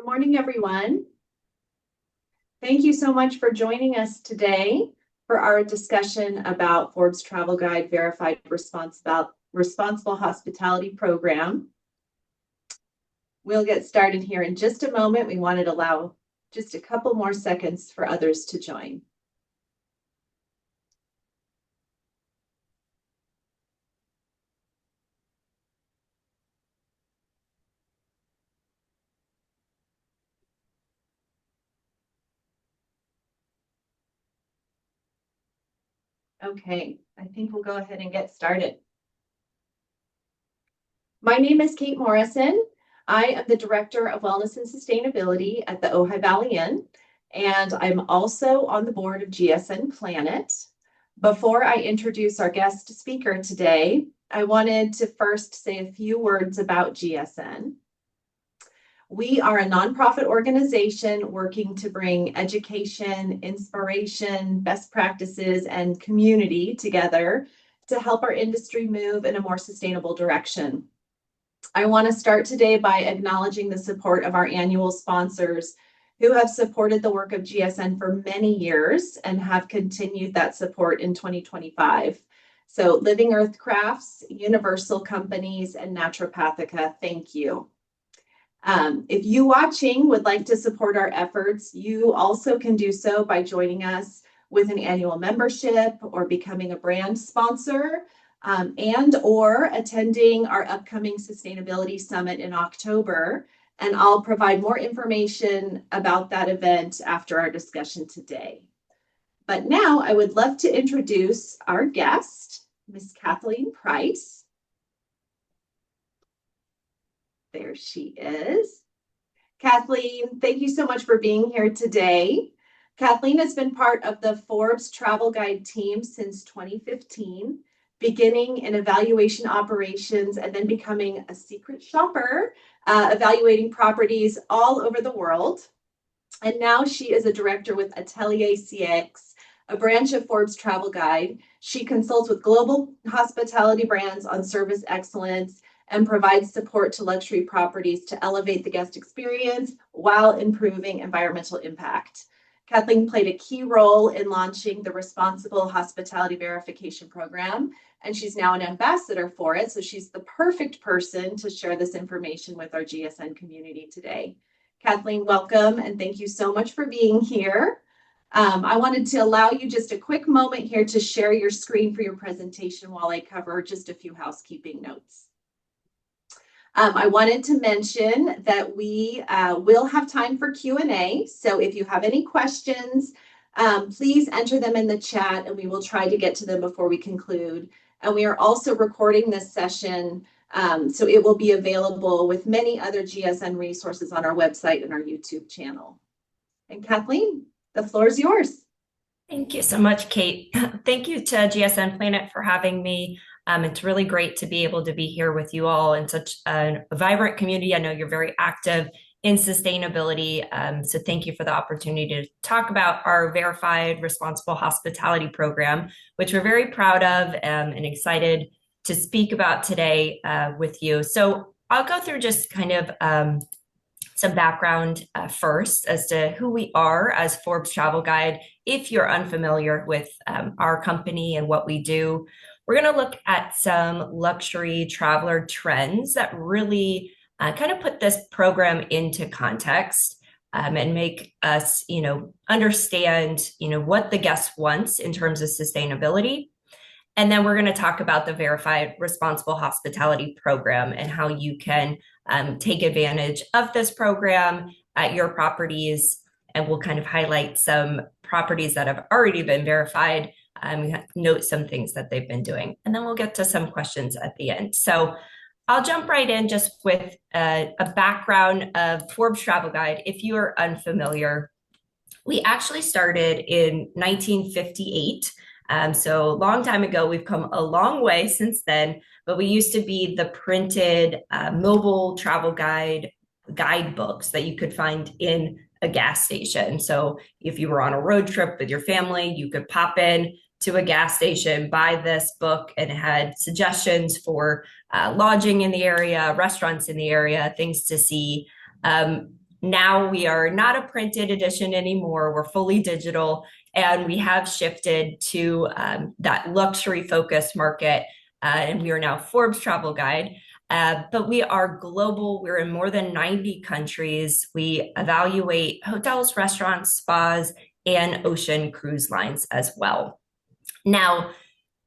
Good morning, everyone. Thank you so much for joining us today for our discussion about Forbes Travel Guide Verified Responsible Hospitality Program. We'll get started here in just a moment. We wanted to allow just a couple more seconds for others to join. Okay, I think we'll go ahead and get started. My name is Kate Morrison. I am the Director of Wellness and Sustainability at the Ojai Valley Inn, and I'm also on the board of GSN Planet. Before I introduce our guest speaker today, I wanted to first say a few words about GSN. We are a nonprofit organization working to bring education, inspiration, best practices, and community together to help our industry move in a more sustainable direction. I want to start today by acknowledging the support of our annual sponsors who have supported the work of GSN for many years and have continued that support in 2025. So Living Earth Crafts, Universal Companies, and Naturopathica, thank you. If you watching would like to support our efforts, you also can do so by joining us with an annual membership or becoming a brand sponsor and or attending our upcoming Sustainability Summit in October. And I'll provide more information about that event after our discussion today. But now I would love to introduce our guest, Ms. Kathleen Price. There she is. Kathleen, thank you so much for being here today. Kathleen has been part of the Forbes Travel Guide team since 2015, beginning in evaluation operations and then becoming a secret shopper, evaluating properties all over the world. And now she is a director with AtelierCX, a branch of Forbes Travel Guide. She consults with global hospitality brands on service excellence and provides support to luxury properties to elevate the guest experience while improving environmental impact. Kathleen played a key role in launching the Responsible Hospitality Verification Program, and she's now an ambassador for it. So she's the perfect person to share this information with our GSN community today. Kathleen, welcome, and thank you so much for being here. I wanted to allow you just a quick moment here to share your screen for your presentation while I cover just a few housekeeping notes. I wanted to mention that we will have time for Q&A. So if you have any questions, please enter them in the chat and we will try to get to them before we conclude. And we are also recording this session, so it will be available with many other GSN resources on our website and our YouTube channel. And Kathleen, the floor is yours. Thank you so much, Kate. Thank you to GSN Planet for having me. It's really great to be able to be here with you all in such a vibrant community. I know you're very active in sustainability. So thank you for the opportunity to talk about our Verified Responsible Hospitality Program, which we're very proud of and excited to speak about today with you. So I'll go through just kind of some background first as to who we are as Forbes Travel Guide. If you're unfamiliar with our company and what we do, we're going to look at some luxury traveler trends that really kind of put this program into context and make us, understand, what the guest wants in terms of sustainability. And then we're going to talk about the Verified Responsible Hospitality Program and how you can take advantage of this program at your properties. And we'll kind of highlight some properties that have already been verified, note some things that they've been doing. And then we'll get to some questions at the end. So I'll jump right in just with a background of Forbes Travel Guide. If you are unfamiliar, we actually started in 1958. So a long time ago. We've come a long way since then, but we used to be the printed mobile travel guidebooks that you could find in a gas station. So if you were on a road trip with your family, you could pop in to a gas station, buy this book, and it had suggestions for lodging in the area, restaurants in the area, things to see. Now we are not a printed edition anymore. We're fully digital, and we have shifted to that luxury focused market. And we are now Forbes Travel Guide. But we are global. We're in more than 90 countries. We evaluate hotels, restaurants, spas, and ocean cruise lines as well. Now,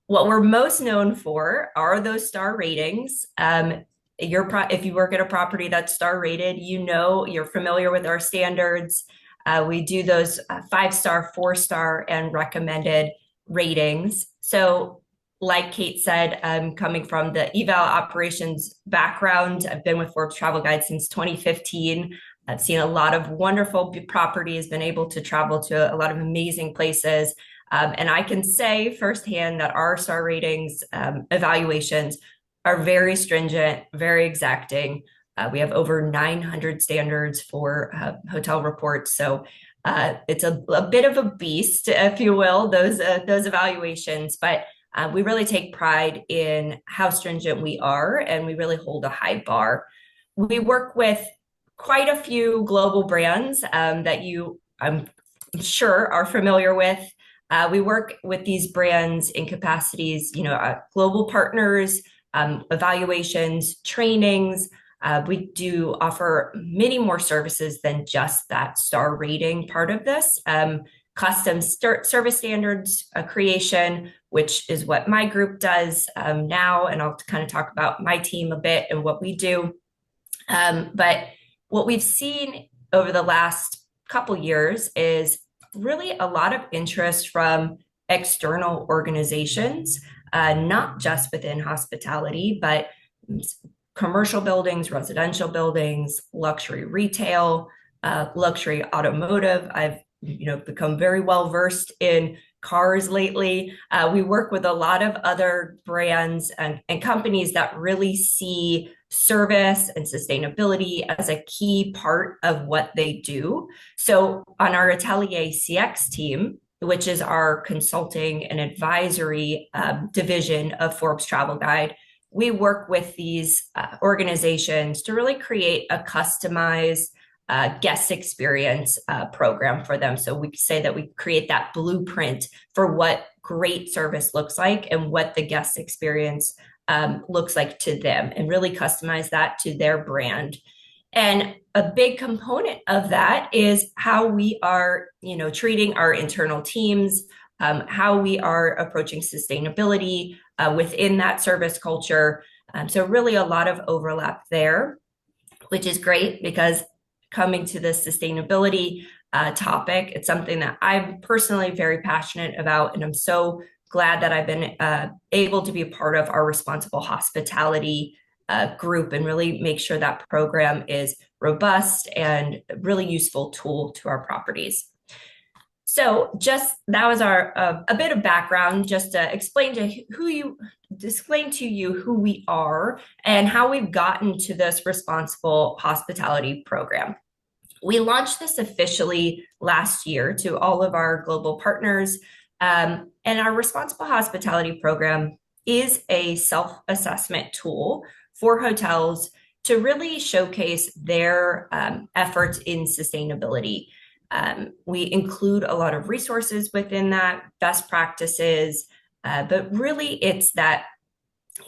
what we're most known for are those star ratings. If you work at a property that's star rated, you're familiar with our standards. We do those 5-star, 4-star, and recommended ratings. So, like Kate said, I'm coming from the eval operations background. I've been with Forbes Travel Guide since 2015. I've seen a lot of wonderful properties, been able to travel to a lot of amazing places. And I can say firsthand that our star ratings evaluations are very stringent, very exacting. We have over 900 standards for hotel reports. So it's a bit of a beast, if you will, those evaluations. But we really take pride in how stringent we are, and we really hold a high bar. We work with quite a few global brands that I'm sure, are familiar with. We work with these brands in capacities, global partners, evaluations, trainings. We do offer many more services than just that star rating part of this. Custom service standards creation, which is what my group does now. And I'll kind of talk about my team a bit and what we do. But what we've seen over the last couple years is really a lot of interest from external organizations, not just within hospitality, but commercial buildings, residential buildings, luxury retail, luxury automotive. I've become very well versed in cars lately. We work with a lot of other brands and companies that really see service and sustainability as a key part of what they do. So on our AtelierCX team, which is our consulting and advisory division of Forbes Travel Guide, we work with these organizations to really create a customized guest experience program for them. So we say that we create that blueprint for what great service looks like and what the guest experience looks like to them, and really customize that to their brand. And a big component of that is how we are, treating our internal teams, how we are approaching sustainability within that service culture. So really a lot of overlap there, which is great because coming to the sustainability topic, it's something that I'm personally very passionate about, and I'm so glad that I've been able to be a part of our responsible hospitality group and really make sure that program is robust and a really useful tool to our properties. So that was a bit of background, just to explain to you who we are and how we've gotten to this responsible hospitality program. We launched this officially last year to all of our global partners. And our responsible hospitality program is a self-assessment tool for hotels to really showcase their efforts in sustainability. We include a lot of resources within that, best practices, but really it's that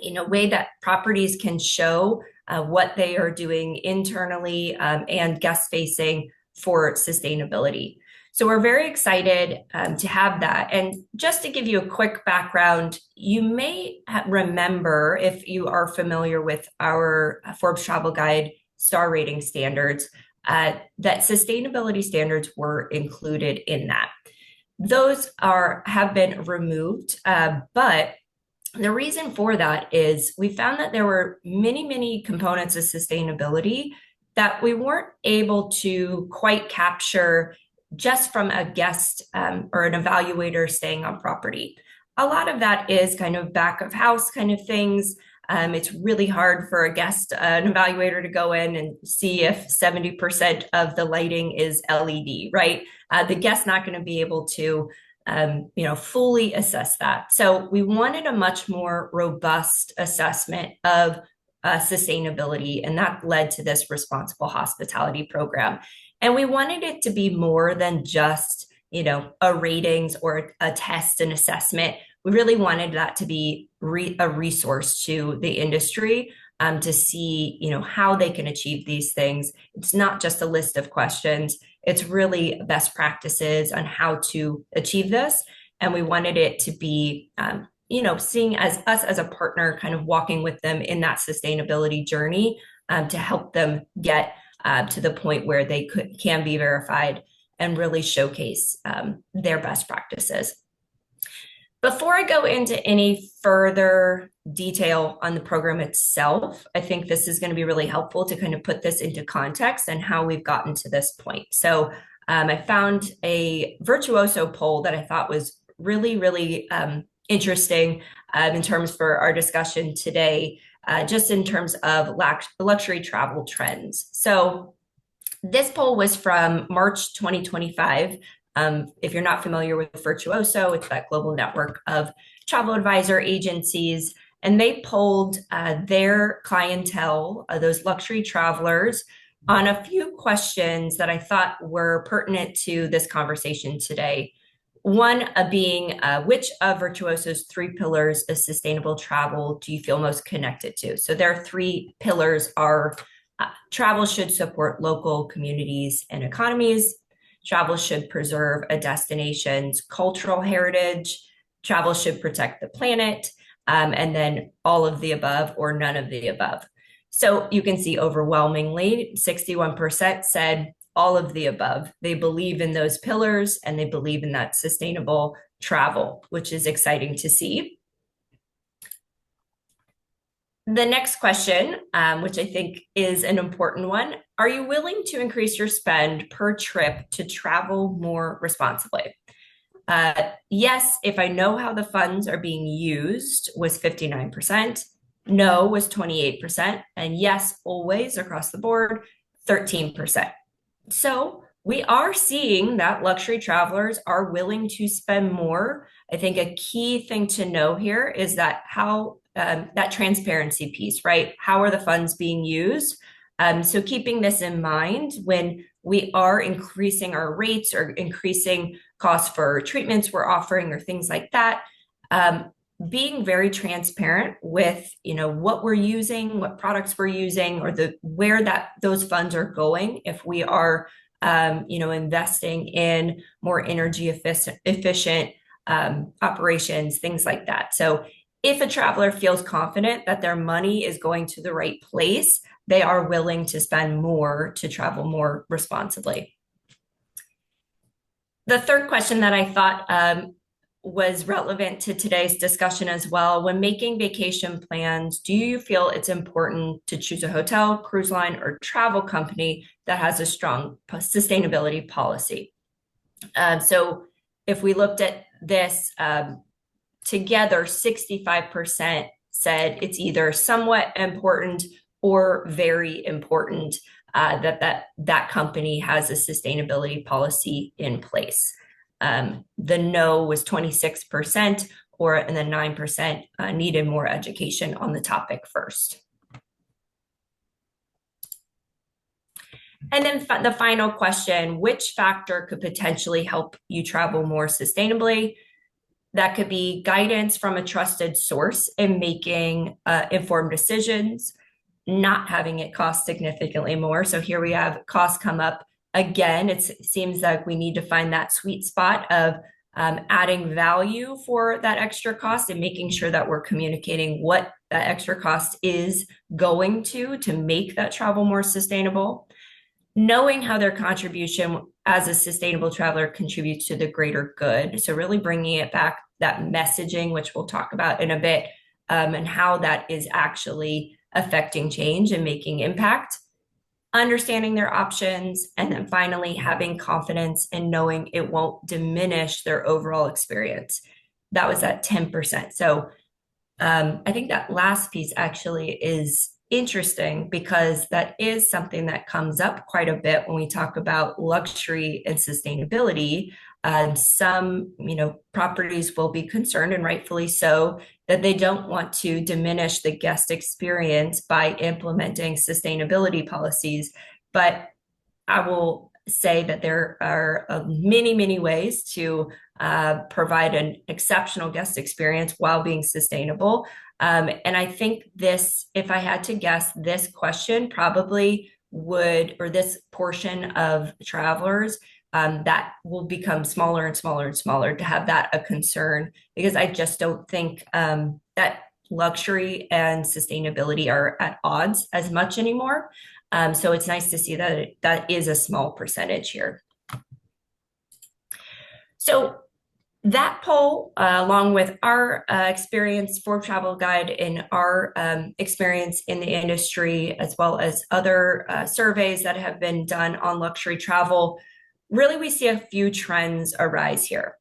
way that properties can show what they are doing internally and guest facing for sustainability. So we're very excited to have that. And just to give you a quick background, you may remember, if you are familiar with our Forbes Travel Guide star rating standards, that sustainability standards were included in that. Those have been removed, but the reason for that is we found that there were many components of sustainability that we weren't able to quite capture just from a guest or an evaluator staying on property. A lot of that is kind of back of house kind of things. It's really hard for a guest, an evaluator, to go in and see if 70% of the lighting is LED, right? The guest's not going to be able to fully assess that. So we wanted a much more robust assessment of sustainability, and that led to this responsible hospitality program. And we wanted it to be more than just, a ratings or a test and assessment. We really wanted that to be a resource to the industry, to see, how they can achieve these things. It's not just a list of questions. It's really best practices on how to achieve this. And we wanted it to be, seeing as us as a partner, kind of walking with them in that sustainability journey, to help them get to the point where they can be verified and really showcase their best practices. Before I go into any further detail on the program itself, I think this is going to be really helpful to kind of put this into context and how we've gotten to this point. So I found a Virtuoso poll that I thought was really, really interesting in terms for our discussion today, just in terms of luxury travel trends. So this poll was from March 2025. If you're not familiar with Virtuoso, it's that global network of travel advisor agencies, and they polled their clientele, those luxury travelers, on a few questions that I thought were pertinent to this conversation today. One being, which of Virtuoso's 3 pillars of sustainable travel do you feel most connected to? So their 3 pillars are travel should support local communities and economies. Travel should preserve a destination's cultural heritage. Travel should protect the planet. And then all of the above or none of the above. So you can see overwhelmingly, 61% said all of the above. They believe in those pillars and they believe in that sustainable travel, which is exciting to see. The next question, which I think is an important one, are you willing to increase your spend per trip to travel more responsibly? Yes, if I know how the funds are being used, was 59%. No was 28%. And yes, always across the board, 13%. So we are seeing that luxury travelers are willing to spend more. I think a key thing to know here is that that transparency piece, right? How are the funds being used? So keeping this in mind when we are increasing our rates or increasing costs for treatments we're offering or things like that, being very transparent with what we're using, what products we're using, or where those funds are going. If we are investing in more energy efficient operations, things like that. So if a traveler feels confident that their money is going to the right place, they are willing to spend more to travel more responsibly. The third question that I thought was relevant to today's discussion as well, when making vacation plans, do you feel it's important to choose a hotel, cruise line, or travel company that has a strong sustainability policy? So if we looked at this together, 65% said it's either somewhat important or very important that company has a sustainability policy in place. The no was 26%, and then 9% needed more education on the topic first. And then the final question, which factor could potentially help you travel more sustainably? That could be guidance from a trusted source in making informed decisions, not having it cost significantly more. So here we have costs come up again. It seems like we need to find that sweet spot of adding value for that extra cost and making sure that we're communicating what that extra cost is going to make that travel more sustainable. Knowing how their contribution as a sustainable traveler contributes to the greater good. So really bringing it back, that messaging, which we'll talk about in a bit, and how that is actually affecting change and making impact. Understanding their options, and then finally having confidence in knowing it won't diminish their overall experience. That was at 10%. So I think that last piece actually is interesting because that is something that comes up quite a bit when we talk about luxury and sustainability. Some, properties will be concerned, and rightfully so, that they don't want to diminish the guest experience by implementing sustainability policies. But I will say that there are many, many ways to provide an exceptional guest experience while being sustainable. And I think this, if I had to guess, this question probably would, or this portion of travelers, that will become smaller and smaller and smaller to have that a concern, because I just don't think that luxury and sustainability are at odds as much anymore. So it's nice to see that that is a small percentage here. So that poll, along with our experience for Travel Guide in our experience in the industry, as well as other surveys that have been done on luxury travel, really we see a few trends arise here.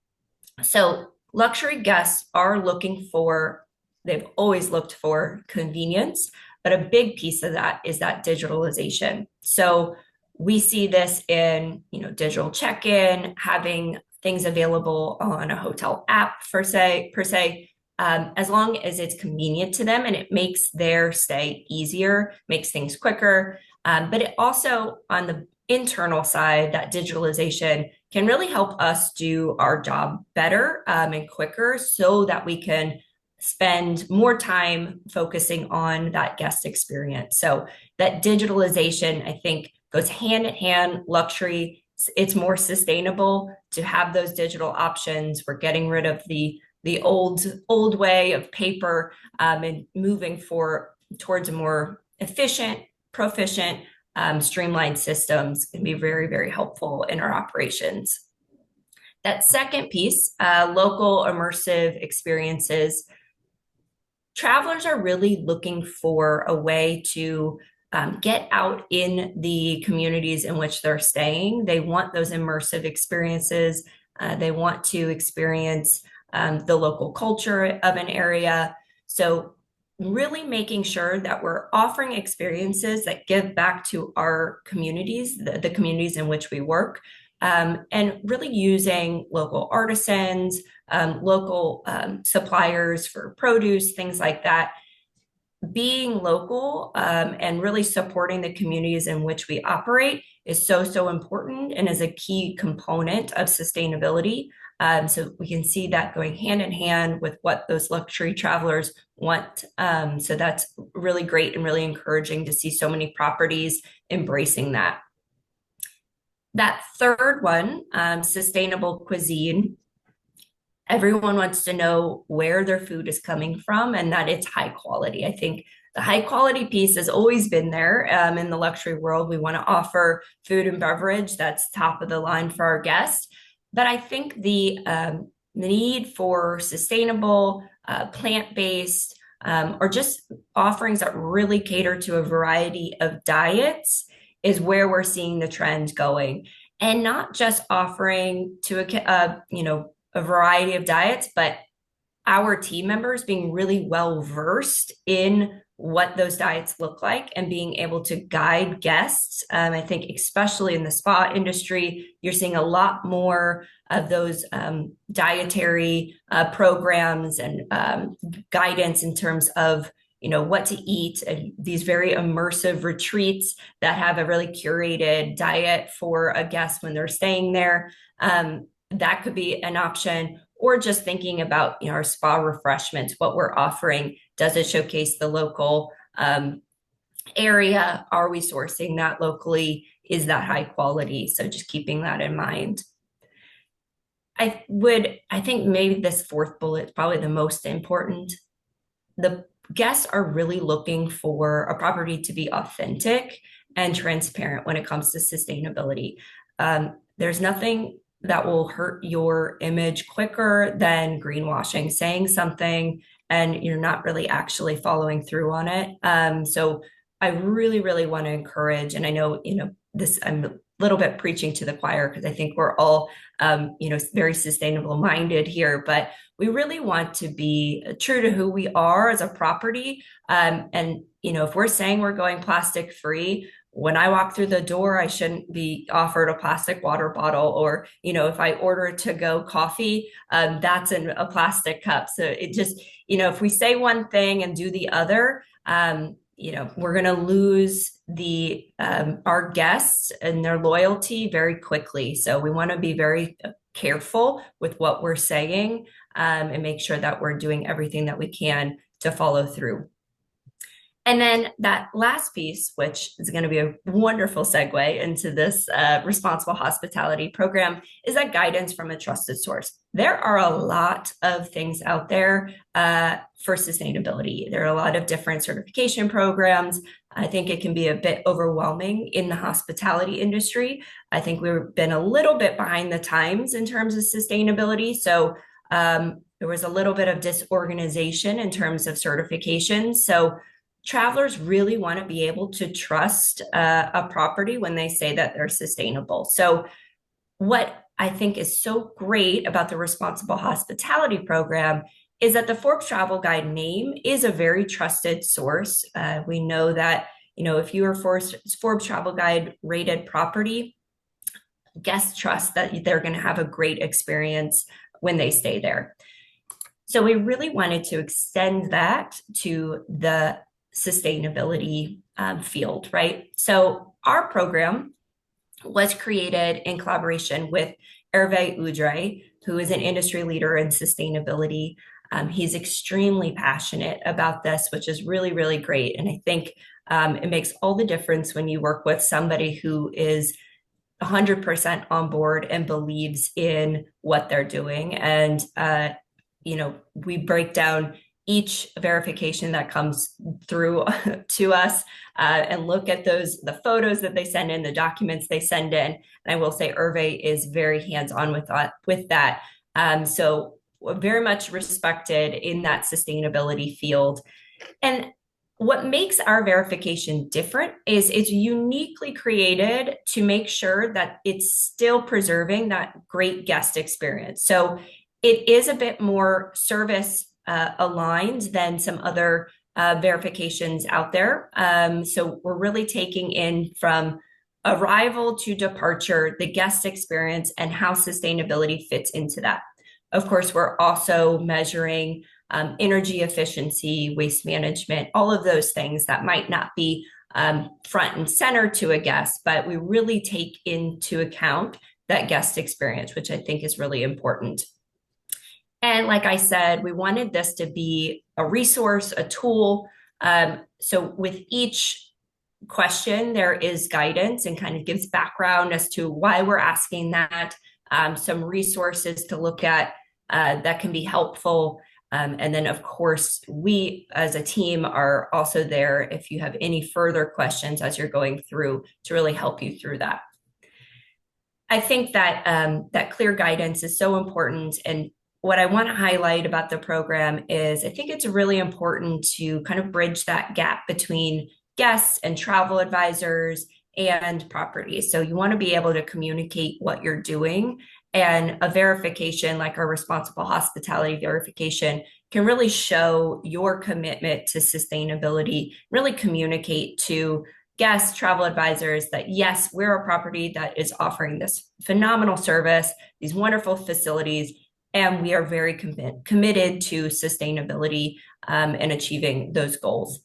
So luxury guests are looking for, they've always looked for convenience, but a big piece of that is that digitalization. So we see this in, digital check-in, having things available on a hotel app per se, as long as it's convenient to them and it makes their stay easier, makes things quicker. But it also, on the internal side, that digitalization can really help us do our job better and quicker, so that we can spend more time focusing on that guest experience. So that digitalization, I think, goes hand in hand. Luxury, it's more sustainable to have those digital options. We're getting rid of the old way of paper, and moving towards a more efficient, proficient, streamlined systems can be very, very helpful in our operations. That second piece, local immersive experiences. Travelers are really looking for a way to get out in the communities in which they're staying. They want those immersive experiences. They want to experience the local culture of an area. So really making sure that we're offering experiences that give back to our communities, the communities in which we work, and really using local artisans, local suppliers for produce, things like that. Being local and really supporting the communities in which we operate is so important, and is a key component of sustainability. So we can see that going hand in hand with what those luxury travelers want. So that's really great and really encouraging to see so many properties embracing that. That third one, sustainable cuisine. Everyone wants to know where their food is coming from and that it's high quality. I think the high quality piece has always been there in the luxury world. We want to offer food and beverage that's top of the line for our guests. But I think the need for sustainable, plant-based, or just offerings that really cater to a variety of diets is where we're seeing the trend going. And not just offering to a variety of diets, but our team members being really well versed in what those diets look like and being able to guide guests. I think especially in the spa industry, you're seeing a lot more of those dietary programs and guidance in terms of what to eat, and these very immersive retreats that have a really curated diet for a guest when they're staying there. That could be an option. Or just thinking about our spa refreshments, what we're offering. Does it showcase the local area? Are we sourcing that locally? Is that high quality? So just keeping that in mind. I think maybe this fourth bullet is probably the most important. The guests are really looking for a property to be authentic and transparent when it comes to sustainability. There's nothing that will hurt your image quicker than greenwashing, saying something and you're not really actually following through on it. So I really, really want to encourage, and I know, this, I'm a little bit preaching to the choir because I think we're all, very sustainable minded here, but we really want to be true to who we are as a property. And if we're saying we're going plastic free, when I walk through the door, I shouldn't be offered a plastic water bottle, or, if I order to-go coffee, that's in a plastic cup. So it just, if we say one thing and do the other, we're going to lose the our guests and their loyalty very quickly. So we want to be very careful with what we're saying, and make sure that we're doing everything that we can to follow through. And then that last piece, which is going to be a wonderful segue into this responsible hospitality program, is that guidance from a trusted source. There are a lot of things out there for sustainability. There are a lot of different certification programs. I think it can be a bit overwhelming in the hospitality industry. I think we've been a little bit behind the times in terms of sustainability. So there was a little bit of disorganization in terms of certifications. So travelers really want to be able to trust a property when they say that they're sustainable. So what I think is so great about the Responsible Hospitality Program is that the Forbes Travel Guide name is a very trusted source. We know that, if you are Forbes Travel Guide rated property, guests trust that they're going to have a great experience when they stay there. So we really wanted to extend that to the sustainability field, right? So our program was created in collaboration with Hervé Udre, who is an industry leader in sustainability. He's extremely passionate about this, which is really, really great. And I think it makes all the difference when you work with somebody who is 100% on board and believes in what they're doing. And, we break down each verification that comes through to us and look at the photos that they send in, the documents they send in. And I will say Hervé is very hands-on with that. So very much respected in that sustainability field. And what makes our verification different is it's uniquely created to make sure that it's still preserving that great guest experience. So it is a bit more service aligned than some other verifications out there. So we're really taking in from arrival to departure, the guest experience and how sustainability fits into that. Of course, we're also measuring energy efficiency, waste management, all of those things that might not be front and center to a guest, but we really take into account that guest experience, which I think is really important. And like I said, we wanted this to be a resource, a tool. So with each question, there is guidance and kind of gives background as to why we're asking that, some resources to look at that can be helpful. And then, of course, we as a team are also there if you have any further questions as you're going through to really help you through that. I think that that clear guidance is so important. And what I want to highlight about the program is I think it's really important to kind of bridge that gap between guests and travel advisors and properties. So you want to be able to communicate what you're doing, and a verification like our responsible hospitality verification can really show your commitment to sustainability, really communicate to guests, travel advisors that yes, we're a property that is offering this phenomenal service, these wonderful facilities, and we are very committed to sustainability and achieving those goals.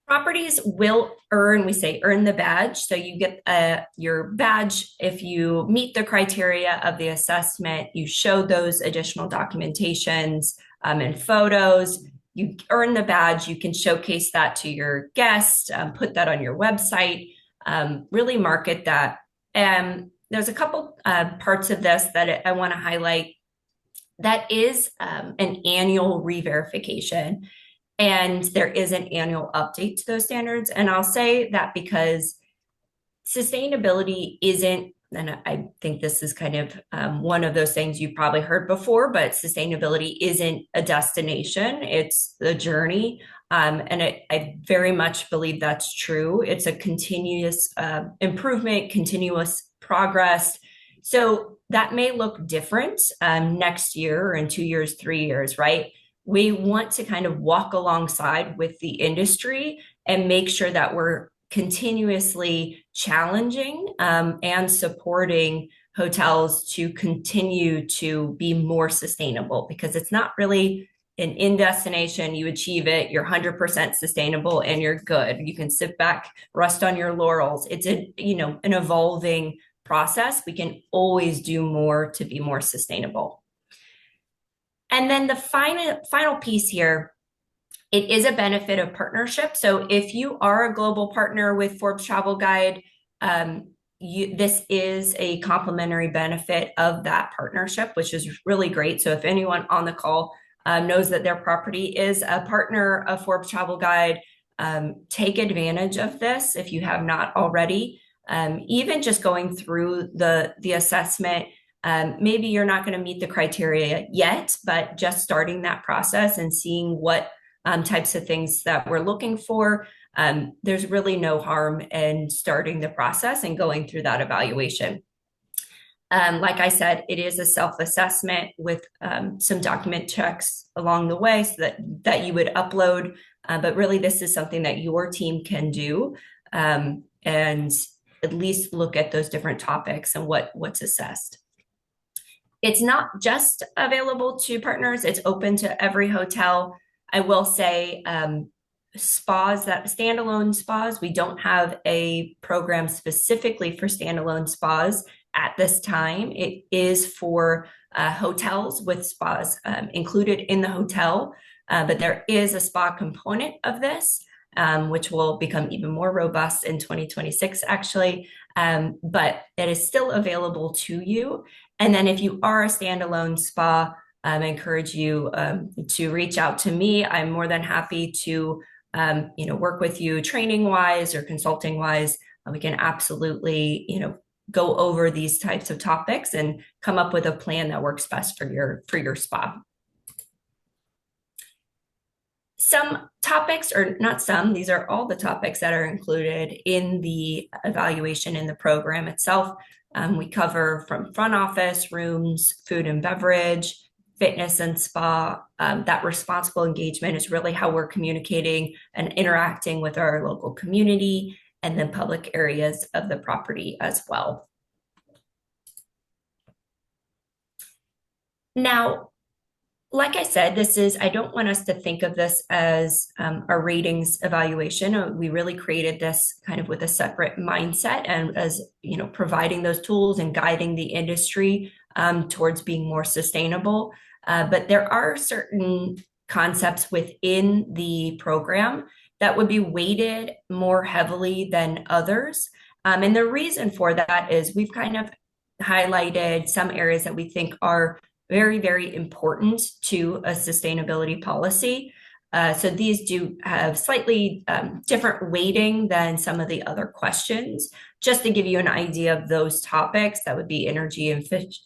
Properties will earn the badge. So you get your badge if you meet the criteria of the assessment, you show those additional documentations and photos, you earn the badge, you can showcase that to your guests, put that on your website, really market that. And there's a couple parts of this that I want to highlight. That is an annual re-verification, and there is an annual update to those standards. And I'll say that because sustainability isn't, and I think this is kind of one of those things you've probably heard before, but sustainability isn't a destination, it's the journey. And I very much believe that's true. It's a continuous improvement, continuous progress. So that may look different next year or in 2 years, 3 years, right? We want to kind of walk alongside with the industry and make sure that we're continuously challenging and supporting hotels to continue to be more sustainable, because it's not really an in destination. You achieve it, you're 100% sustainable, and you're good. You can sit back, rest on your laurels. It's an evolving process. We can always do more to be more sustainable. And then the final piece here, it is a benefit of partnership. So if you are a global partner with Forbes Travel Guide, this is a complimentary benefit of that partnership, which is really great. So if anyone on the call knows that their property is a partner of Forbes Travel Guide, take advantage of this if you have not already. Even just going through the assessment, maybe you're not going to meet the criteria yet, but just starting that process and seeing what types of things that we're looking for, there's really no harm in starting the process and going through that evaluation. Like I said, it is a self-assessment with some document checks along the way so that you would upload, but really this is something that your team can do, and at least look at those different topics and what's assessed. It's not just available to partners, it's open to every hotel. I will say spas, that standalone spas, we don't have a program specifically for standalone spas at this time. It is for hotels with spas included in the hotel, but there is a spa component of this, which will become even more robust in 2026, actually. But it is still available to you. And then if you are a standalone spa, I encourage you to reach out to me. I'm more than happy to work with you training wise or consulting wise. We can absolutely go over these types of topics and come up with a plan that works best for your spa. Some topics, or not some, these are all the topics that are included in the evaluation in the program itself. We cover from front office, rooms, food and beverage, fitness and spa. That responsible engagement is really how we're communicating and interacting with our local community, and then public areas of the property as well. Now, like I said, I don't want us to think of this as a ratings evaluation. We really created this kind of with a separate mindset, and as providing those tools and guiding the industry towards being more sustainable. But there are certain concepts within the program that would be weighted more heavily than others. And the reason for that is we've kind of highlighted some areas that we think are very, very important to a sustainability policy. So these do have slightly different weighting than some of the other questions. Just to give you an idea of those topics, that would be energy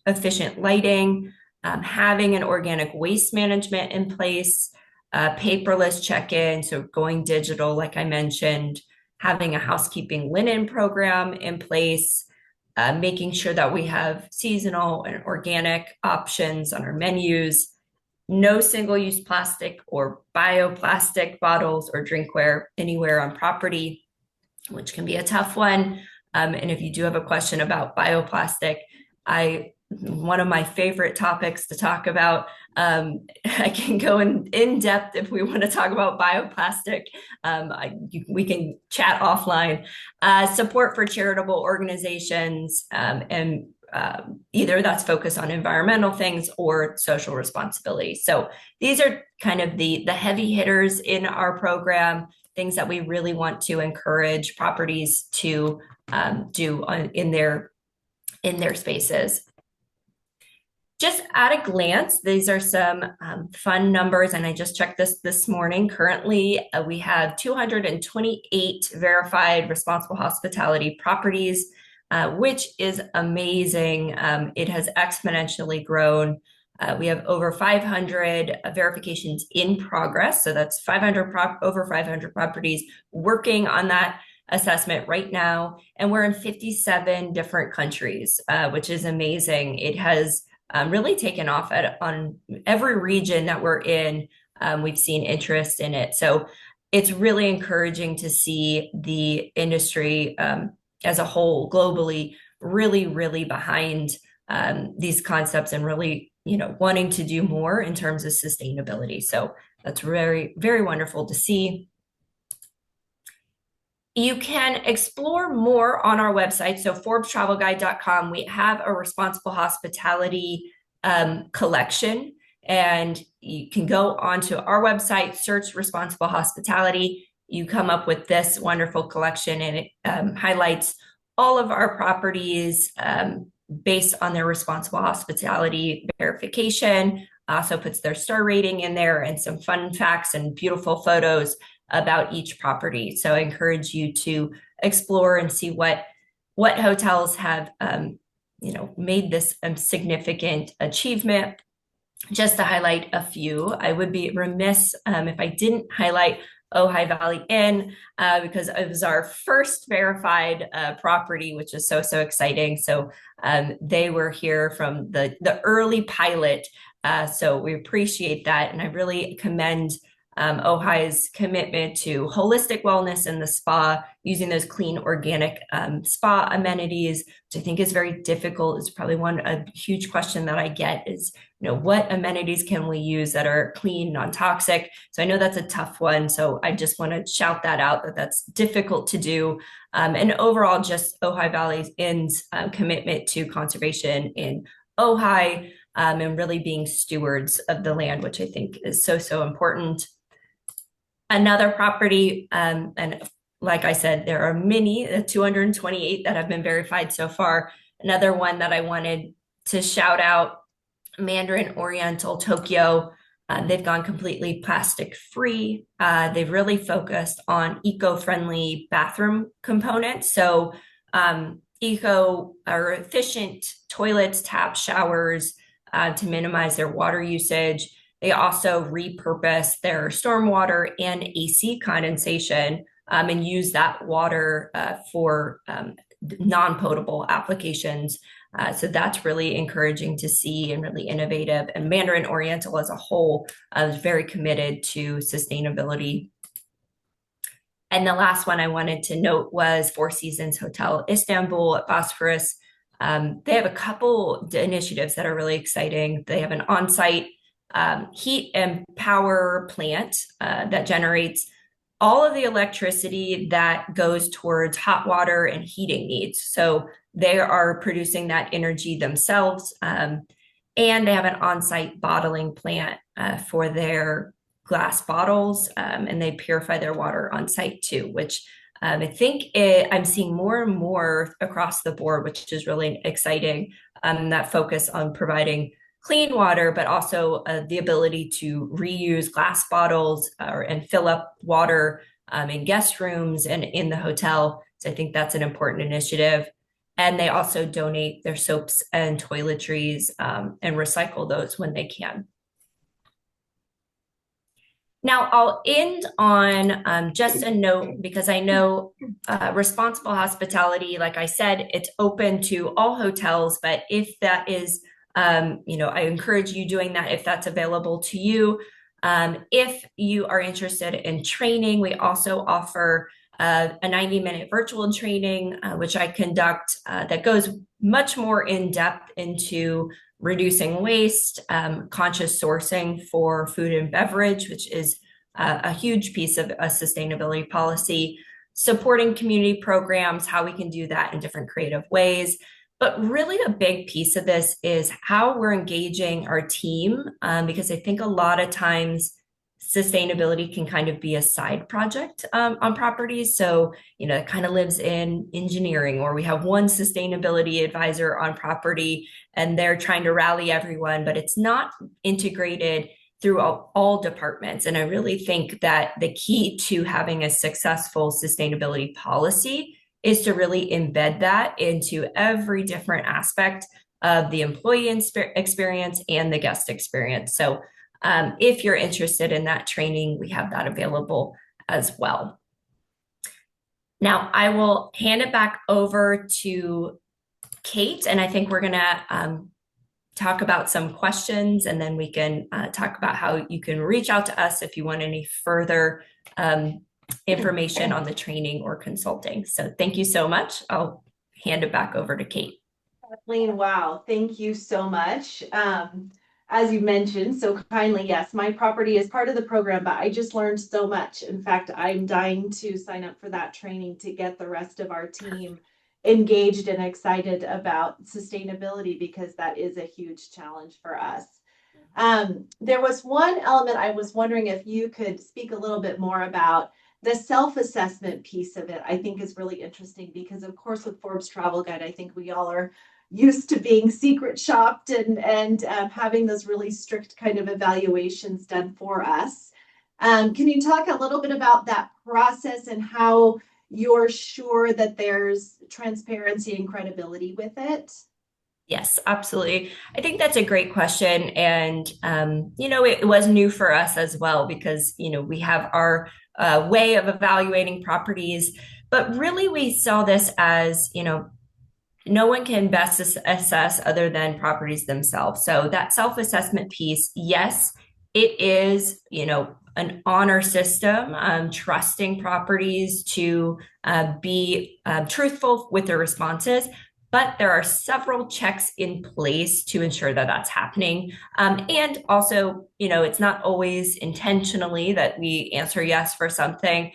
efficient lighting, having an organic waste management in place, paperless check-in, so going digital, like I mentioned, having a housekeeping linen program in place, making sure that we have seasonal and organic options on our menus, no single-use plastic or bioplastic bottles or drinkware anywhere on property, which can be a tough one. And if you do have a question about bioplastic, one of my favorite topics to talk about. I can go in depth if we want to talk about bioplastic. We can chat offline. Support for charitable organizations, and either that's focused on environmental things or social responsibility. So these are kind of the heavy hitters in our program, things that we really want to encourage properties to do in their spaces. Just at a glance, these are some fun numbers, and I just checked this morning. Currently, we have 228 verified responsible hospitality properties, which is amazing. It has exponentially grown. We have over 500 verifications in progress, so that's over 500 properties working on that assessment right now, and we're in 57 different countries, which is amazing. It has really taken off on every region that we're in. We've seen interest in it. So it's really encouraging to see the industry as a whole globally really behind these concepts and really, wanting to do more in terms of sustainability. So that's very wonderful to see. You can explore more on our website. So ForbesTravelGuide.com, we have a responsible hospitality collection, and you can go onto our website, search responsible hospitality. You come up with this wonderful collection, and it highlights all of our properties based on their responsible hospitality verification. Also puts their star rating in there and some fun facts and beautiful photos about each property. So I encourage you to explore and see what hotels have made this significant achievement. Just to highlight a few, I would be remiss if I didn't highlight Ojai Valley Inn because it was our first verified property, which is so exciting. So they were here from the early pilot. So we appreciate that, and I really commend Ojai's commitment to holistic wellness in the spa, using those clean organic spa amenities, which I think is very difficult. It's probably a huge question that I get is, what amenities can we use that are clean, non-toxic? So I know that's a tough one. So I just want to shout that out, that that's difficult to do. And overall, just Ojai Valley Inn's commitment to conservation in Ojai and really being stewards of the land, which I think is so important. Another property, and like I said, there are many, 228 that have been verified so far. Another one that I wanted to shout out, Mandarin Oriental Tokyo. They've gone completely plastic free. They've really focused on eco-friendly bathroom components. So eco or efficient toilets, tap showers to minimize their water usage. They also repurpose their stormwater and AC condensation and use that water for non-potable applications. So that's really encouraging to see and really innovative. And Mandarin Oriental as a whole is very committed to sustainability. And the last one I wanted to note was Four Seasons Hotel Istanbul at Bosphorus. They have a couple initiatives that are really exciting. They have an on-site heat and power plant that generates all of the electricity that goes towards hot water and heating needs. So they are producing that energy themselves. And they have an on-site bottling plant for their glass bottles, and they purify their water on site too, which I think I'm seeing more and more across the board, which is really exciting. That focus on providing clean water, but also the ability to reuse glass bottles and fill up water in guest rooms and in the hotel. So I think that's an important initiative. And they also donate their soaps and toiletries and recycle those when they can. Now, I'll end on just a note, because I know responsible hospitality, like I said, it's open to all hotels, but if that is, I encourage you doing that if that's available to you. If you are interested in training, we also offer a 90-minute virtual training, which I conduct that goes much more in depth into reducing waste, conscious sourcing for food and beverage, which is a huge piece of a sustainability policy, supporting community programs, how we can do that in different creative ways. But really a big piece of this is how we're engaging our team, because I think a lot of times sustainability can kind of be a side project on properties. So, it kind of lives in engineering, or we have one sustainability advisor on property and they're trying to rally everyone, but it's not integrated through all departments. And I really think that the key to having a successful sustainability policy is to really embed that into every different aspect of the employee experience and the guest experience. So if you're interested in that training, we have that available as well. Now, I will hand it back over to Kate, and I think we're going to talk about some questions, and then we can talk about how you can reach out to us if you want any further information on the training or consulting. So thank you so much. I'll hand it back over to Kate. Kathleen, wow, thank you so much. As you mentioned so kindly, yes, my property is part of the program, but I just learned so much. In fact, I'm dying to sign up for that training to get the rest of our team engaged and excited about sustainability, because that is a huge challenge for us. There was one element I was wondering if you could speak a little bit more about. The self-assessment piece of it, I think, is really interesting because, of course, with Forbes Travel Guide, I think we all are used to being secret shopped and having those really strict kind of evaluations done for us. Can you talk a little bit about that process and how you're sure that there's transparency and credibility with it? Yes, absolutely. I think that's a great question. And, it was new for us as well because, we have our way of evaluating properties, but really we saw this as, no one can best assess other than properties themselves. So that self-assessment piece, yes, it is, an honor system, trusting properties to be truthful with their responses. But there are several checks in place to ensure that that's happening. And also, it's not always intentionally that we answer yes for something.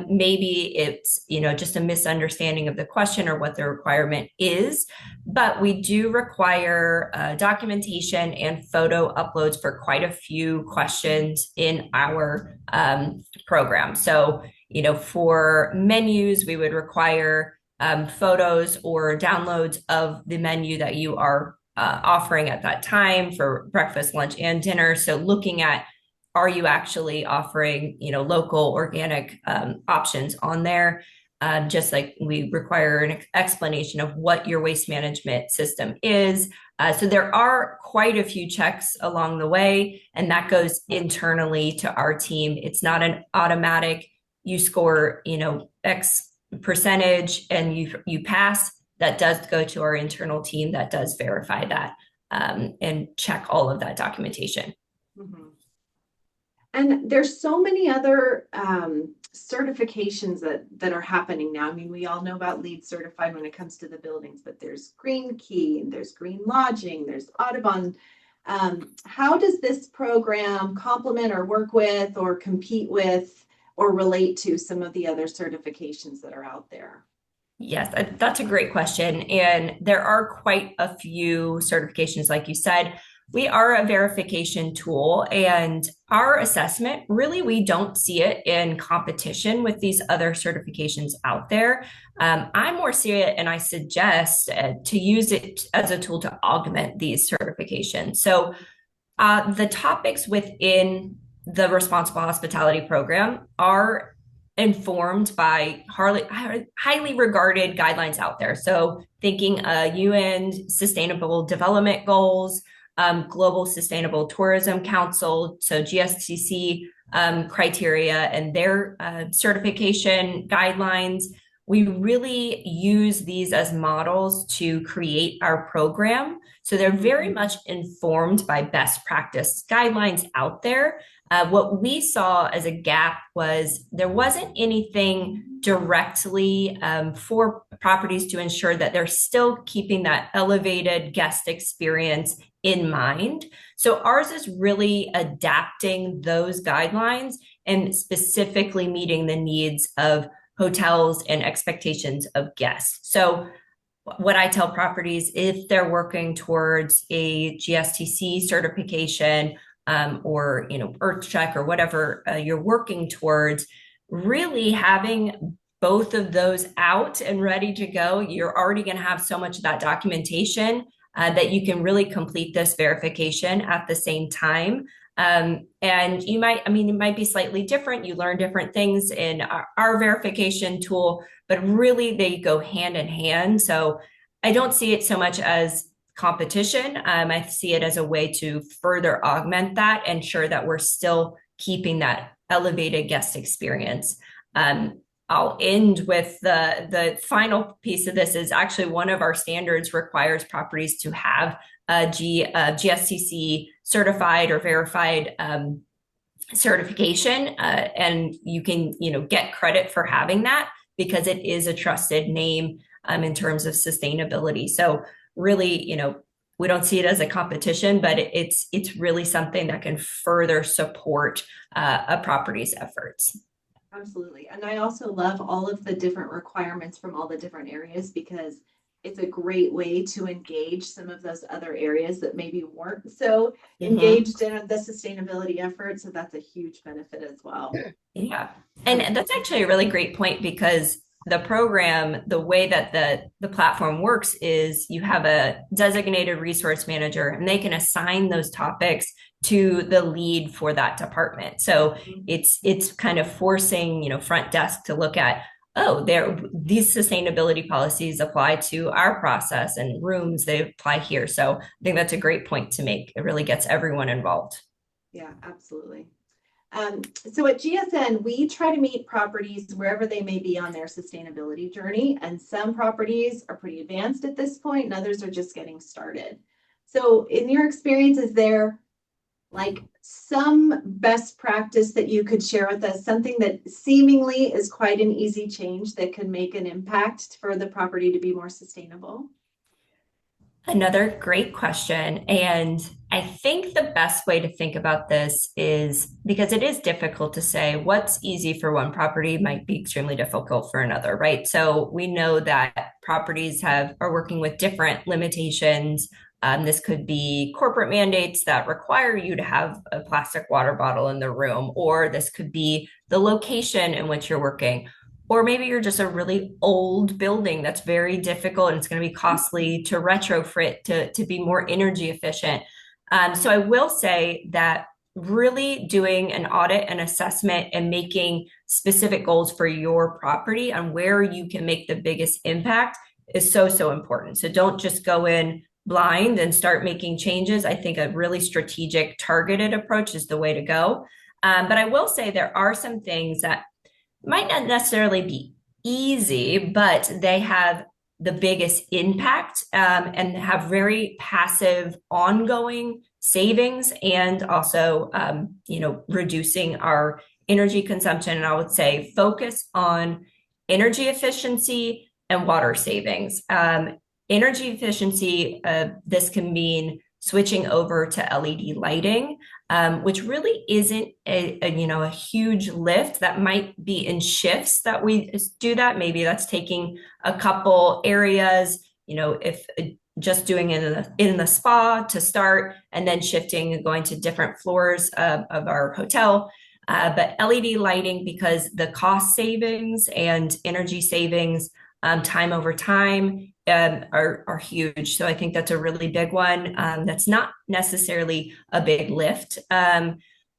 Maybe it's, just a misunderstanding of the question or what the requirement is, but we do require documentation and photo uploads for quite a few questions in our program. So, for menus, we would require photos or downloads of the menu that you are offering at that time for breakfast, lunch, and dinner. So looking at, are you actually offering, local organic options on there? Just like we require an explanation of what your waste management system is. So there are quite a few checks along the way, and that goes internally to our team. It's not an automatic, you score, X percentage and you pass. That does go to our internal team that does verify that and check all of that documentation. Mm-hmm. And there's so many other certifications that are happening now. I mean, we all know about LEED certified when it comes to the buildings, but there's Green Key and there's Green Lodging, there's Audubon. How does this program complement or work with or compete with or relate to some of the other certifications that are out there? Yes, that's a great question. And there are quite a few certifications, like you said. We are a verification tool, and our assessment, really, we don't see it in competition with these other certifications out there. I more see it, and I suggest to use it as a tool to augment these certifications. So the topics within the responsible hospitality program are informed by highly regarded guidelines out there. So thinking UN Sustainable Development Goals, Global Sustainable Tourism Council, so GSTC criteria and their certification guidelines. We really use these as models to create our program. So they're very much informed by best practice guidelines out there. What we saw as a gap was there wasn't anything directly for properties to ensure that they're still keeping that elevated guest experience in mind. So ours is really adapting those guidelines and specifically meeting the needs of hotels and expectations of guests. So what I tell properties, if they're working towards a GSTC certification or Earth Check or whatever you're working towards, really having both of those out and ready to go, you're already going to have so much of that documentation that you can really complete this verification at the same time. And it might be slightly different. You learn different things in our verification tool, but really they go hand in hand. So I don't see it so much as competition. I see it as a way to further augment that, ensure that we're still keeping that elevated guest experience. I'll end with the final piece of this is actually one of our standards requires properties to have a GSCC certified or verified certification, and you can get credit for having that because it is a trusted name in terms of sustainability. So really, we don't see it as a competition, but it's really something that can further support a property's efforts. Absolutely. And I also love all of the different requirements from all the different areas because it's a great way to engage some of those other areas that maybe weren't so engaged in the sustainability effort. So that's a huge benefit as well. Yeah. And that's actually a really great point because the program, the way that the platform works is you have a designated resource manager and they can assign those topics to the lead for that department. So it's kind of forcing, front desk to look at, oh, these sustainability policies apply to our process and rooms, they apply here. So I think that's a great point to make. It really gets everyone involved. Yeah, absolutely. So at GSN, we try to meet properties wherever they may be on their sustainability journey. And some properties are pretty advanced at this point, and others are just getting started. So in your experience, is there like some best practice that you could share with us, something that seemingly is quite an easy change that could make an impact for the property to be more sustainable? Another great question. And I think the best way to think about this is because it is difficult to say what's easy for one property might be extremely difficult for another, right? So we know that properties are working with different limitations. This could be corporate mandates that require you to have a plastic water bottle in the room, or this could be the location in which you're working. Or maybe you're just a really old building that's very difficult and it's going to be costly to retrofit to be more energy efficient. So I will say that really doing an audit and assessment and making specific goals for your property on where you can make the biggest impact is so, so important. So don't just go in blind and start making changes. I think a really strategic, targeted approach is the way to go. But I will say there are some things that might not necessarily be easy, but they have the biggest impact and have very passive ongoing savings and also reducing our energy consumption. And I would say focus on energy efficiency and water savings. Energy efficiency, this can mean switching over to LED lighting, which really isn't a huge lift. That might be in shifts that we do that. Maybe that's taking a couple areas, if just doing it in the spa to start and then shifting and going to different floors of our hotel. But LED lighting, because the cost savings and energy savings time over time are huge. So I think that's a really big one. That's not necessarily a big lift.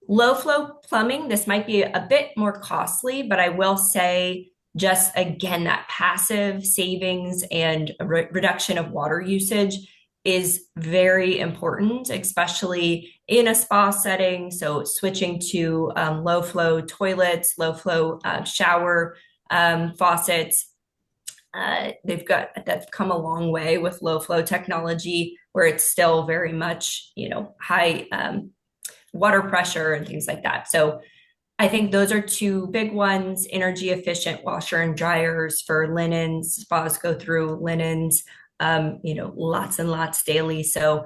Low flow plumbing, this might be a bit more costly, but I will say just again, that passive savings and reduction of water usage is very important, especially in a spa setting. So switching to low flow toilets, low flow shower faucets. They've come a long way with low flow technology where it's still very much, high water pressure and things like that. So I think those are two big ones. Energy efficient washer and dryers for linens. Spas go through linens, lots and lots daily. So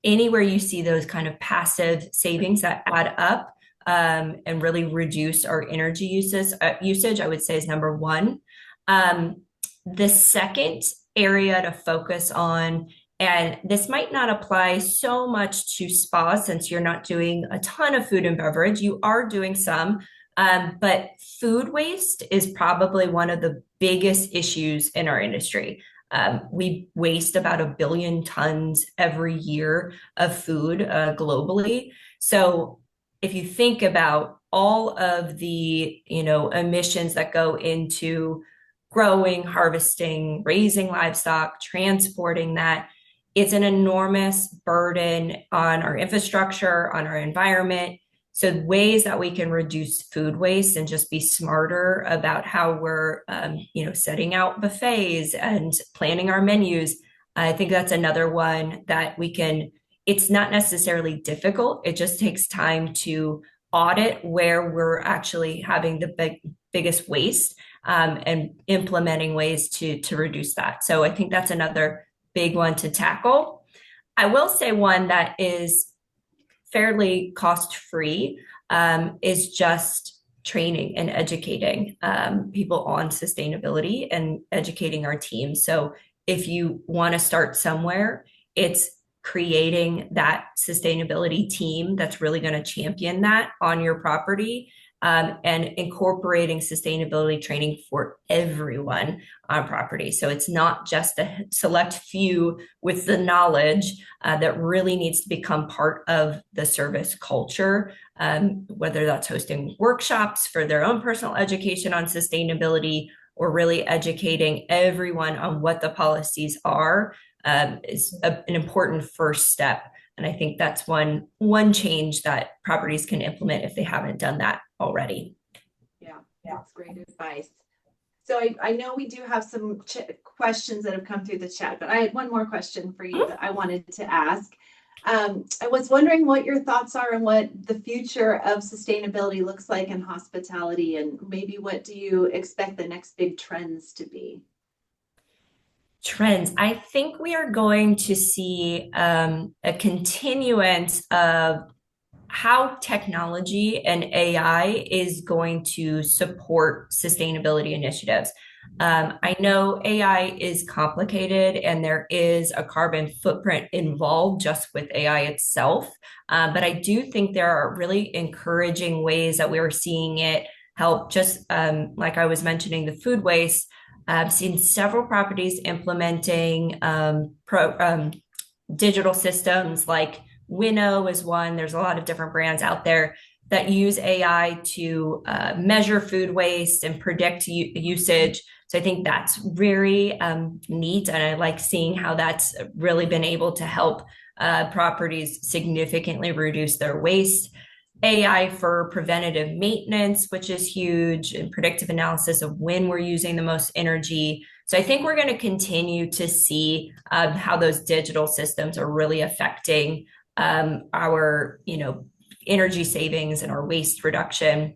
anywhere you see those kind of passive savings that add up and really reduce our energy usage, I would say is number one. The second area to focus on, and this might not apply so much to spas since you're not doing a ton of food and beverage, you are doing some, but food waste is probably one of the biggest issues in our industry. We waste about 1 billion tons every year of food globally. So if you think about all of the, emissions that go into growing, harvesting, raising livestock, transporting that, it's an enormous burden on our infrastructure, on our environment. So ways that we can reduce food waste and just be smarter about how we're, setting out buffets and planning our menus. I think that's another one that we can. It's not necessarily difficult. It just takes time to audit where we're actually having the biggest waste, and implementing ways to reduce that. So I think that's another big one to tackle. I will say one that is fairly cost free, is just training and educating people on sustainability and educating our team. So if you want to start somewhere, it's creating that sustainability team that's really going to champion that on your property, and incorporating sustainability training for everyone on property. So it's not just a select few with the knowledge, that really needs to become part of the service culture, whether that's hosting workshops for their own personal education on sustainability or really educating everyone on what the policies are, is an important first step. And I think that's one change that properties can implement if they haven't done that already. Yeah, that's great advice. So I know we do have some questions that have come through the chat, but I had one more question for you that I wanted to ask. I was wondering what your thoughts are on what the future of sustainability looks like in hospitality, and maybe what do you expect the next big trends to be? Trends. I think we are going to see a continuance of how technology and AI is going to support sustainability initiatives. I know AI is complicated and there is a carbon footprint involved just with AI itself. But I do think there are really encouraging ways that we are seeing it help, just like I was mentioning, the food waste. I've seen several properties implementing digital systems like Winnow is one. There's a lot of different brands out there that use AI to measure food waste and predict usage. So I think that's very neat. And I like seeing how that's really been able to help properties significantly reduce their waste. AI for preventative maintenance, which is huge, and predictive analysis of when we're using the most energy. So I think we're going to continue to see how those digital systems are really affecting our, energy savings and our waste reduction.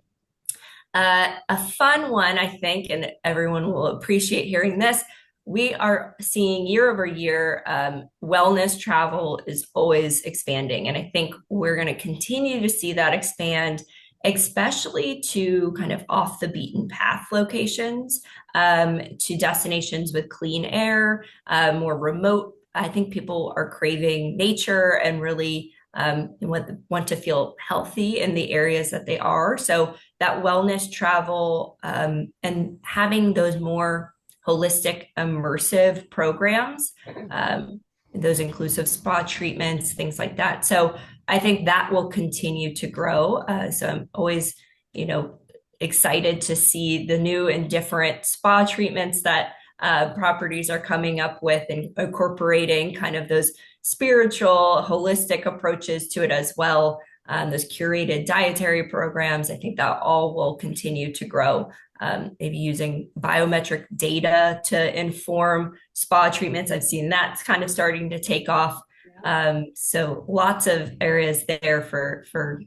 A fun one, I think, and everyone will appreciate hearing this. We are seeing year over year, wellness travel is always expanding. And I think we're going to continue to see that expand, especially to kind of off the beaten path locations, to destinations with clean air, more remote. I think people are craving nature and really want to feel healthy in the areas that they are. So that wellness travel, and having those more holistic, immersive programs, those inclusive spa treatments, things like that. So I think that will continue to grow. So I'm always, excited to see the new and different spa treatments that properties are coming up with and incorporating kind of those spiritual, holistic approaches to it as well. Those curated dietary programs, I think that all will continue to grow. Maybe using biometric data to inform spa treatments. I've seen that's kind of starting to take off. So lots of areas there for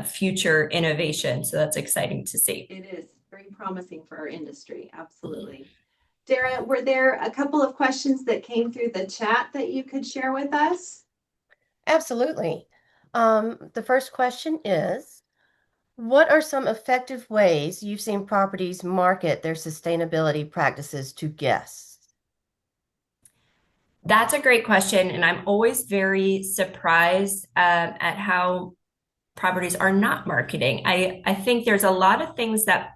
future innovation. So that's exciting to see. It is very promising for our industry. Absolutely. Dara, were there a couple of questions that came through the chat that you could share with us? Absolutely. The first question is, what are some effective ways you've seen properties market their sustainability practices to guests? That's a great question. And I'm always very surprised at how properties are not marketing. I think there's a lot of things that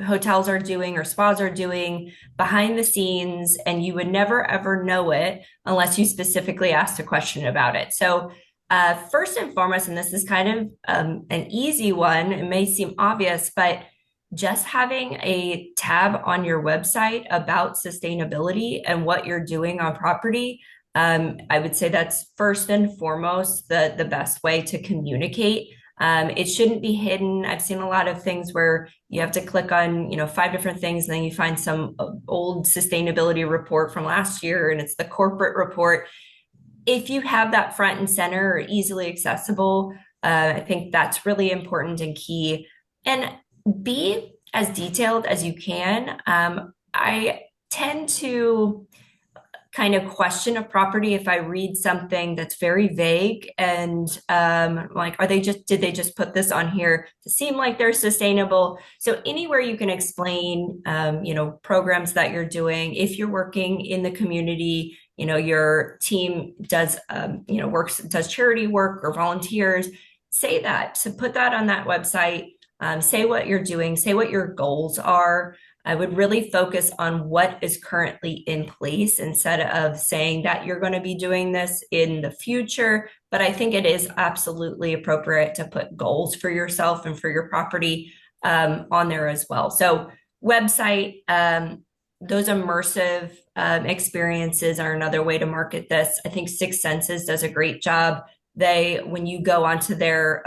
hotels are doing or spas are doing behind the scenes, and you would never ever know it unless you specifically asked a question about it. So first and foremost, and this is kind of an easy one, it may seem obvious, but just having a tab on your website about sustainability and what you're doing on property, I would say that's first and foremost the best way to communicate It shouldn't be hidden. I've seen a lot of things where you have to click on, 5 different things, and then you find some old sustainability report from last year, and it's the corporate report. If you have that front and center or easily accessible, I think that's really important and key. And be as detailed as you can. I tend to kind of question a property if I read something that's very vague and like, did they just put this on here to seem like they're sustainable? So anywhere you can explain, programs that you're doing, if you're working in the community, your team does, does charity work or volunteers, say that. So put that on that website. Say what you're doing, say what your goals are. I would really focus on what is currently in place instead of saying that you're going to be doing this in the future. But I think it is absolutely appropriate to put goals for yourself and for your property on there as well. So website, those immersive experiences are another way to market this. I think Six Senses does a great job. When you go onto their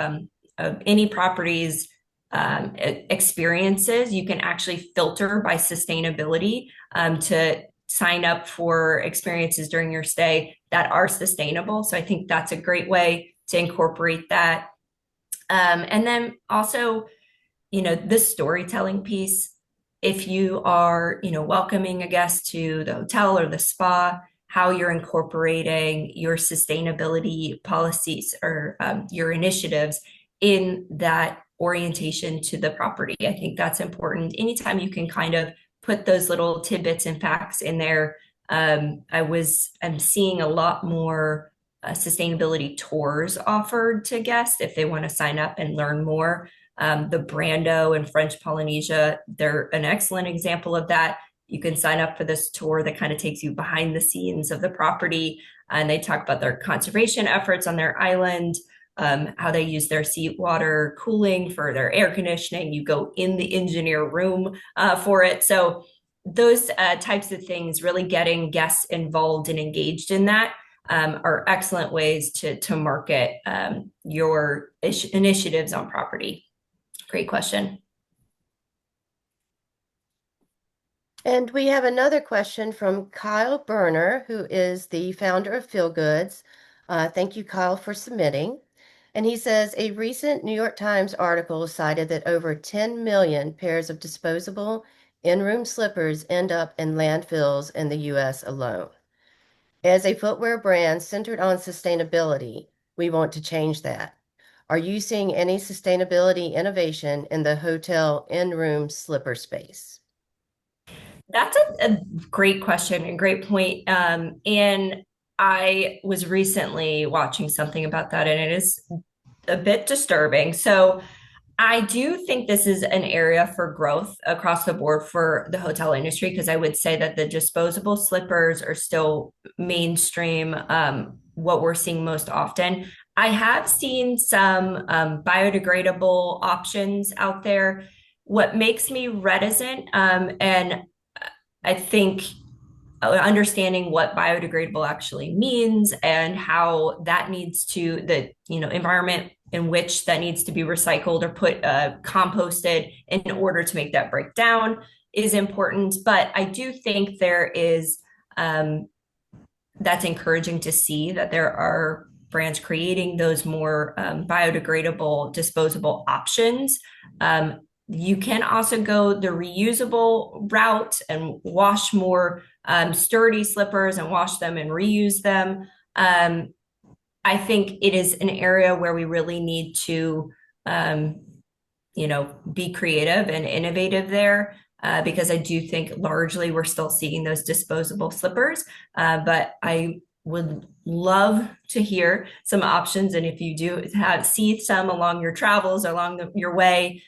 any properties experiences, you can actually filter by sustainability to sign up for experiences during your stay that are sustainable. So I think that's a great way to incorporate that. And then also, the storytelling piece. If you are, welcoming a guest to the hotel or the spa, how you're incorporating your sustainability policies or your initiatives in that orientation to the property. I think that's important. Anytime you can kind of put those little tidbits and facts in there. I'm seeing a lot more sustainability tours offered to guests if they want to sign up and learn more. The Brando in French Polynesia, they're an excellent example of that. You can sign up for this tour that kind of takes you behind the scenes of the property, and they talk about their conservation efforts on their island, how they use their seawater cooling for their air conditioning. You go in the engineer room for it. So those types of things, really getting guests involved and engaged in that, are excellent ways to market your initiatives on property. Great question. And we have another question from Kyle Berner, who is the founder of Feel Goods. Thank you, Kyle, for submitting. And he says a recent New York Times article cited that over 10 million pairs of disposable in-room slippers end up in landfills in the U.S. alone. As a footwear brand centered on sustainability, we want to change that. Are you seeing any sustainability innovation in the hotel in-room slipper space? That's a great question and great point. And I was recently watching something about that, and it is a bit disturbing. So I do think this is an area for growth across the board for the hotel industry, because I would say that the disposable slippers are still mainstream, what we're seeing most often. I have seen some biodegradable options out there. What makes me reticent, and I think understanding what biodegradable actually means and how that needs to the environment in which that needs to be recycled or put composted in order to make that break down is important. But I do think there is that's encouraging to see that there are brands creating those more biodegradable disposable options. You can also go the reusable route and wash more sturdy slippers and wash them and reuse them. I think it is an area where we really need to, be creative and innovative there, because I do think largely we're still seeing those disposable slippers. But I would love to hear some options. And if you do see some along your travels, your way,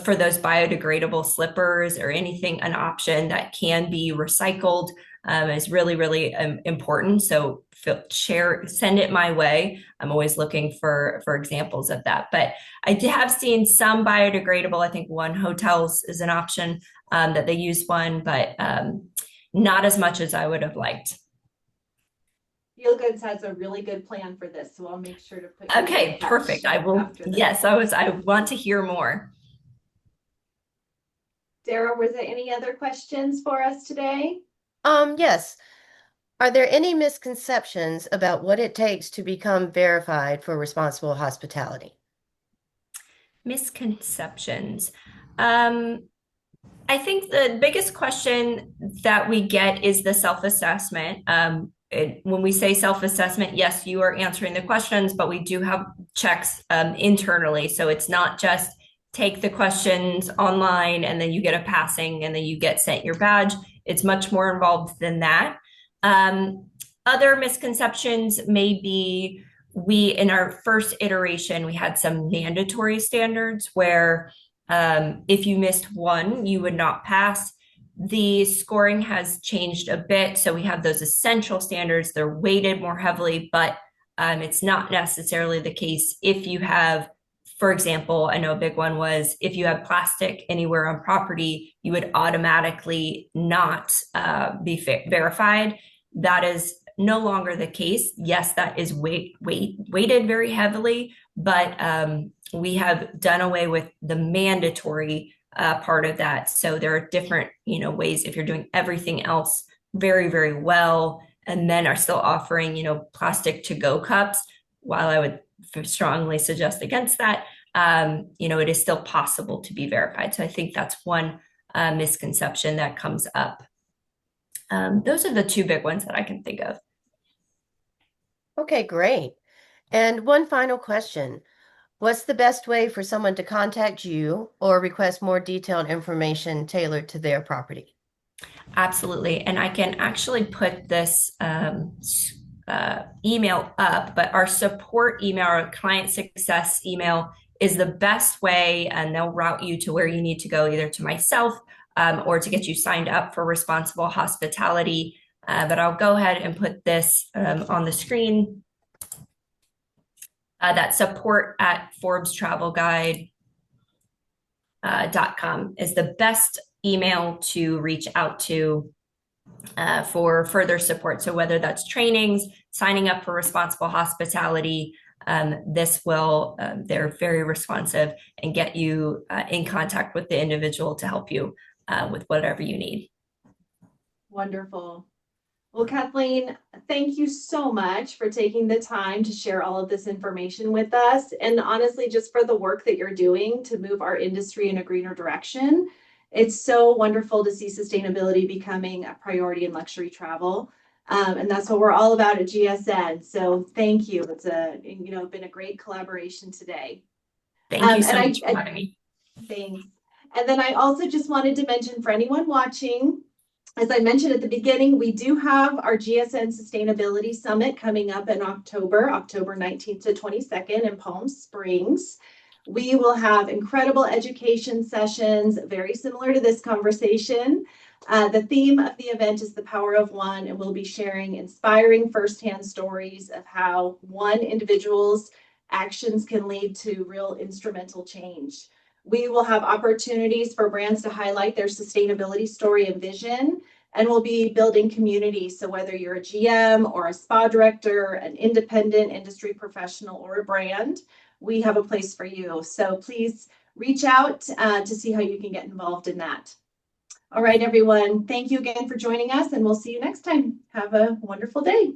for those biodegradable slippers or anything, an option that can be recycled is really, really important. So send it my way. I'm always looking for examples of that. But I have seen some biodegradable. I think one hotels is an option that they use one, but not as much as I would have liked. Feel Goods has a really good plan for this, so I'll make sure to put you Okay, in touch perfect. I will. after this. Yes, I want to hear more. Sarah, was there any other questions for us today? Yes. Are there any misconceptions about what it takes to become verified for responsible hospitality? Misconceptions. I think the biggest question that we get is the self-assessment. When we say self-assessment, yes, you are answering the questions, but we do have checks internally. So it's not just take the questions online and then you get a passing and then you get sent your badge. It's much more involved than that. Other misconceptions may be in our first iteration, we had some mandatory standards where if you missed one, you would not pass. The scoring has changed a bit. So we have those essential standards. They're weighted more heavily, but it's not necessarily the case if you have, for example, I know a big one was if you have plastic anywhere on property, you would automatically not be verified. That is no longer the case. Yes, that is weighted very heavily, but we have done away with the mandatory part of that. So there are different, ways if you're doing everything else very, very well, and then are still offering, plastic to-go cups. While I would strongly suggest against that, it is still possible to be verified. So I think that's one misconception that comes up. Those are the two big ones that I can think of. Okay, great. And one final question. What's the best way for someone to contact you or request more detailed information tailored to their property? Absolutely. And I can actually put this email up, but our support email, our client success email is the best way, and they'll route you to where you need to go, either to myself or to get you signed up for responsible hospitality. But I'll go ahead and put this on the screen. That support at ForbesTravelGuide.com is the best email to reach out to for further support. So whether that's trainings, signing up for responsible hospitality, they're very responsive and get you in contact with the individual to help you with whatever you need. Wonderful. Well, Kathleen, thank you so much for taking the time to share all of this information with us. And honestly, just for the work that you're doing to move our industry in a greener direction. It's so wonderful to see sustainability becoming a priority in luxury travel. And that's what we're all about at GSN. So thank you. It's been a great collaboration today. Thank you so much for having me. Thanks. And then I also just wanted to mention for anyone watching, as I mentioned at the beginning, we do have our GSN Sustainability Summit coming up in October 19th to 22nd in Palm Springs. We will have incredible education sessions, very similar to this conversation. The theme of the event is the power of one, and we'll be sharing inspiring firsthand stories of how one individual's actions can lead to real instrumental change. We will have opportunities for brands to highlight their sustainability story and vision, and we'll be building community. So whether you're a GM or a spa director, an independent industry professional, or a brand, we have a place for you. So please reach out to see how you can get involved in that. All right, everyone. Thank you again for joining us, and we'll see you next time. Have a wonderful day.